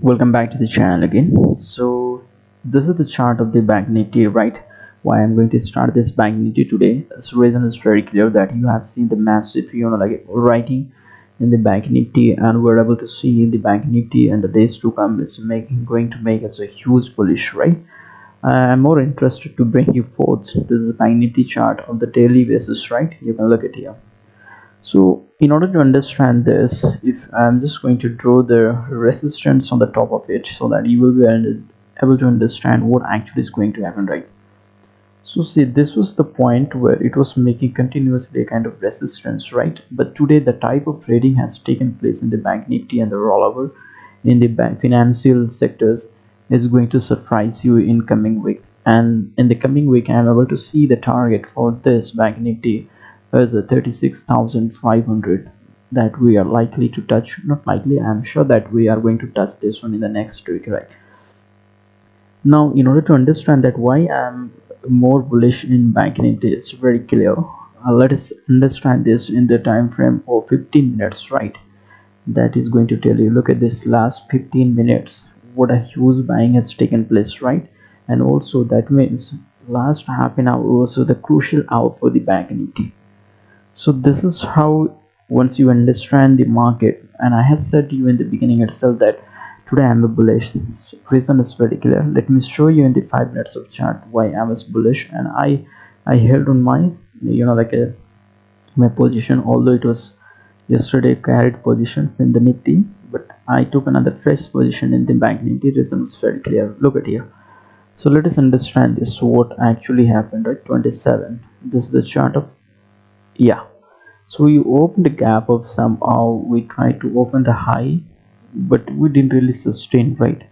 Welcome back to the channel again. So this is the chart of the bank nifty, right? Why I'm going to start this bank nifty today. The reason is very clear that you have seen the massive like writing in the bank nifty, and we're able to see the bank nifty and the days to come is making going to make us a huge bullish, right? I'm more interested to bring you forth. This is bank nifty chart on the daily basis, right? You can look at here. So in order to understand this, if I'm just going to draw the resistance on the top of it so that you will be able to understand what actually is going to happen, right? So see, this was the point where it was making continuously a kind of resistance, right? But today the type of trading has taken place in the bank nifty and the rollover in the bank financial sectors is going to surprise you in coming week. And in the coming week I'm able to see the target for this bank nifty as a 36,500 that we are likely to touch. Not likely, I'm sure that we are going to touch this one in the next week, right? Now, in order to understand that why I'm more bullish in bank nifty, it's very clear. Let us understand this in the time frame of 15 minutes, right? That is going to tell you, look at this last 15 minutes, what a huge buying has taken place, right? And also that means last half an hour was the crucial hour for the bank nifty. So this is how, once you understand the market, and I had said to you in the beginning itself that today I'm a bullish. Reason is very clear. Let me show you in the 5 minutes of chart why I was bullish, and I held on my like a my position, although it was yesterday carried positions in the nifty, but I took another fresh position in the bank nifty. Reason is very clear. Look at here. So let us understand this, what actually happened, right? 27. This is the chart of, yeah, so we opened the gap of somehow we tried to open the high, but we didn't really sustain, right?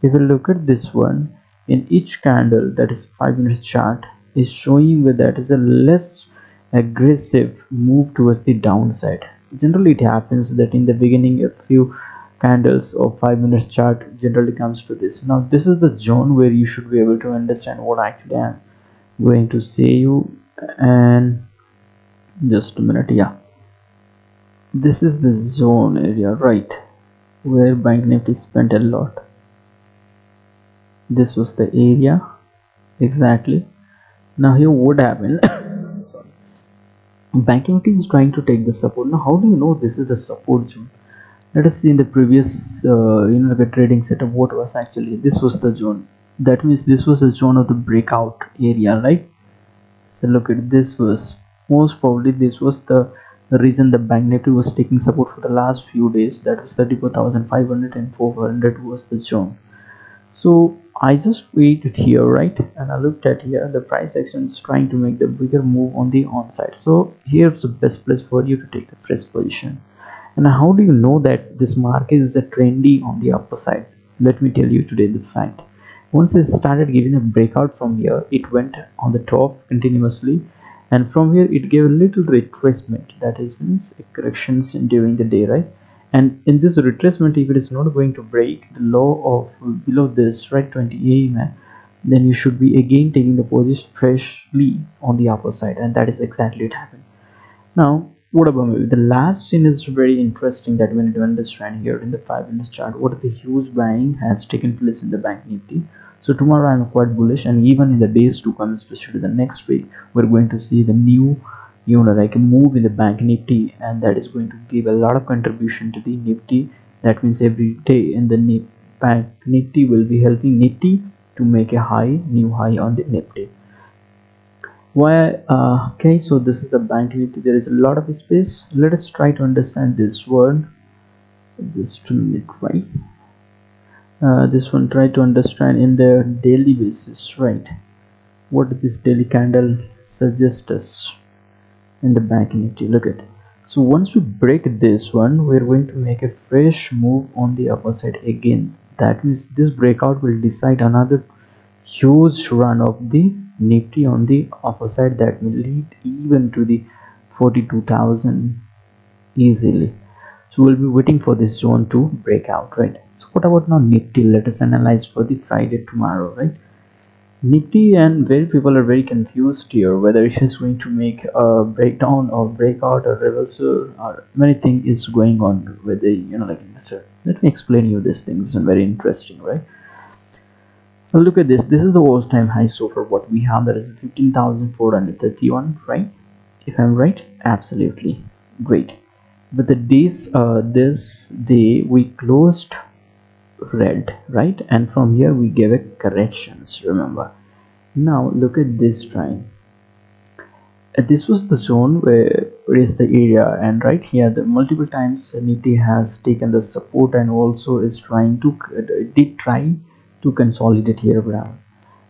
If you look at this one, in each candle, that is 5 minutes chart, is showing where that is a less aggressive move towards the downside. Generally it happens that in the beginning a few candles of 5 minutes chart generally comes to this. Now this is the zone where you should be able to understand what actually I'm going to say you. And just a minute, yeah, this is the zone area, right, where bank nifty spent a lot. This was the area exactly. Now here what happened? Bank nifty is trying to take the support. Now how do you know this is the support zone? Let us see in the previous the trading setup what was actually, this was the zone. That means this was a zone of the breakout area, right? So look at this, was most probably this was the reason the bank nifty was taking support for the last few days. That was 34,500 and 400 was the zone. So I just waited here, right, and I looked at here the price action is trying to make the bigger move on the on side. So here's the best place for you to take the fresh position. And how do you know that this market is a trendy on the upper side? Let me tell you today the fact. Once it started giving a breakout from here, it went on the top continuously, and from here it gave a little retracement, that is means corrections during the day, right? And in this retracement, if it is not going to break the low of below this, right, 20 AM, then you should be again taking the position freshly on the upper side, and that is exactly what happened. Now, what about maybe the last scene is very interesting that we need to understand here in the 5 minutes chart. What the huge buying has taken place in the bank nifty. So tomorrow I'm quite bullish, and even in the days to come, especially the next week, we're going to see the new, like a move in the bank nifty, and that is going to give a lot of contribution to the nifty. That means every day in the bank nifty will be helping nifty to make a new high on the nifty. Why? Okay, so this is the bank nifty. There is a lot of space. Let us try to understand this word. Just a minute, right? This one, try to understand in the daily basis, right? What this daily candle suggests us in the bank nifty. Look at. So once we break this one, we're going to make a fresh move on the upper side again. That means this breakout will decide another huge run of the nifty on the upper side that will lead even to the 42,000 easily. So we'll be waiting for this zone to break out, right? So what about now nifty? Let us analyze for the Friday tomorrow, right? Nifty, and very people are very confused here whether it is going to make a breakdown or breakout or reversal, or many things is going on with the like investor. Let me explain you these things, and very interesting, right? Now look at this. This is the all-time high so far what we have, that is 15,431, right? If I'm right, absolutely great. But the days, this day we closed red, right? And from here we gave a corrections, remember. Now look at this time. This was the zone where is the area, and right here the multiple times Nifty has taken the support and also is trying to did try to consolidate here around.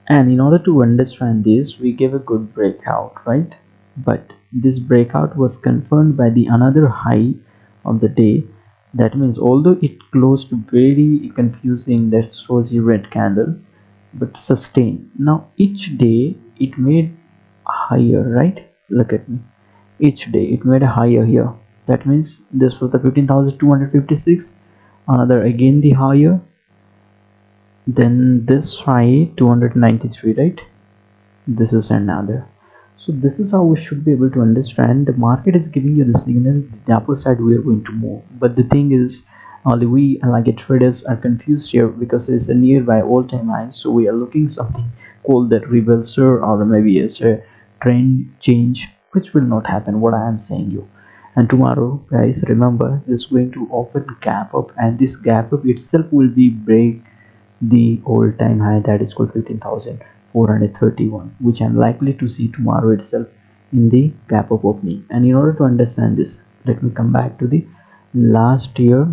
And in order to understand this, we gave a good breakout, right? But this breakout was confirmed by the another high of the day. That means although it closed very confusing, that shows you red candle, but sustained. Now each day it made higher, right? Look at me. Each day it made a higher here. That means this was the 15,256. Another again the higher. Then this high 293, right? This is another. So this is how we should be able to understand the market is giving you the signal the upper side we are going to move. But the thing is, only we like a traders are confused here because it's a nearby all-time high, so we are looking something called that reversal or maybe as a trend change, which will not happen, what I am saying you. And tomorrow guys, remember, this is going to open gap up, and this gap up itself will be break the all-time high, that is called 15,431, which I'm likely to see tomorrow itself in the gap up opening. And in order to understand this, let me come back to the last year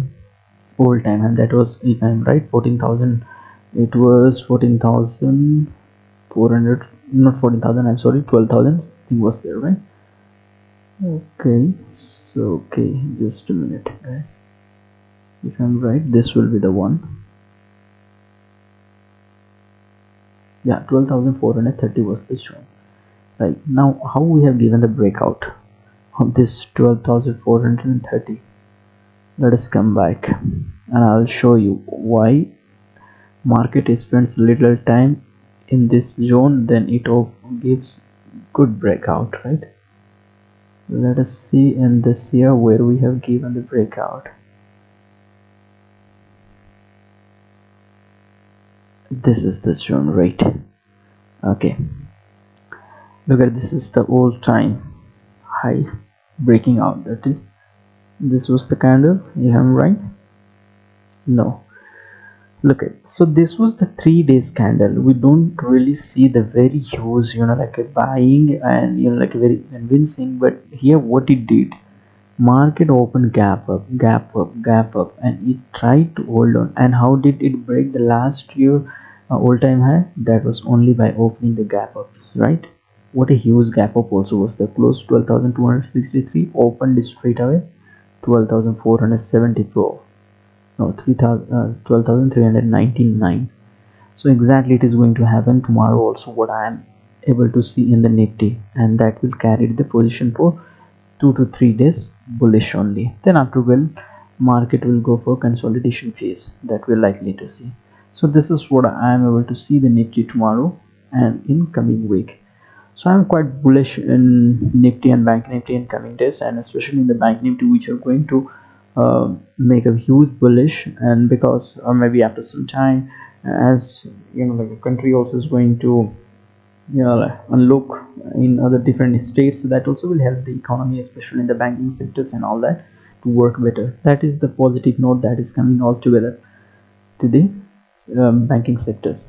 all-time, and that was, if I'm right, 14,000. It was 14,400, not 14,000, I'm sorry, 12,000 thing was there, right? Okay, so okay, just a minute guys. If I'm right, this will be the one. Yeah, 12,430 was the show. Right now, how we have given the breakout of this 12,430. Let us come back and I'll show you why market spends little time in this zone, then it gives good breakout, right? Let us see in this here where we have given the breakout. This is the zone, right? Okay, look at this, is the all-time high breaking out. That is, this was the candle, you have right? No, look at, so this was the 3 days candle. We don't really see the very huge, like a buying and like a very convincing, but here what it did, market opened gap up, gap up, gap up, and it tried to hold on. And how did it break the last year all-time high? That was only by opening the gap up, right? What a huge gap up also was there, close 12,263, opened straight away 12,474, no 3,000, 12,399. So exactly it is going to happen tomorrow also, what I am able to see in the Nifty, and that will carry the position for 2 to 3 days bullish only. Then after, well, market will go for consolidation phase, that we're likely to see. So this is what I am able to see the Nifty tomorrow and in coming week. So I'm quite bullish in Nifty and Bank Nifty in coming days, and especially in the Bank Nifty, which are going to make a huge bullish. And because, or maybe after some time, as like the country also is going to like, unlock in other different states, so that also will help the economy, especially in the banking sectors and all that, to work better. That is the positive note that is coming all together to the banking sectors.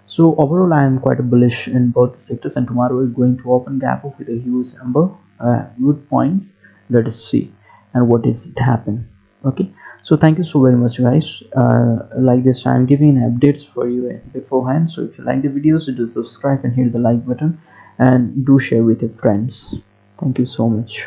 So overall, I am quite bullish in both the sectors, and tomorrow is going to open gap up with a huge number good points. Let us see and what is it happen. Okay, so thank you so very much guys. Like this, I'm giving updates for you beforehand. So if you like the videos, do subscribe and hit the like button, and do share with your friends. Thank you so much.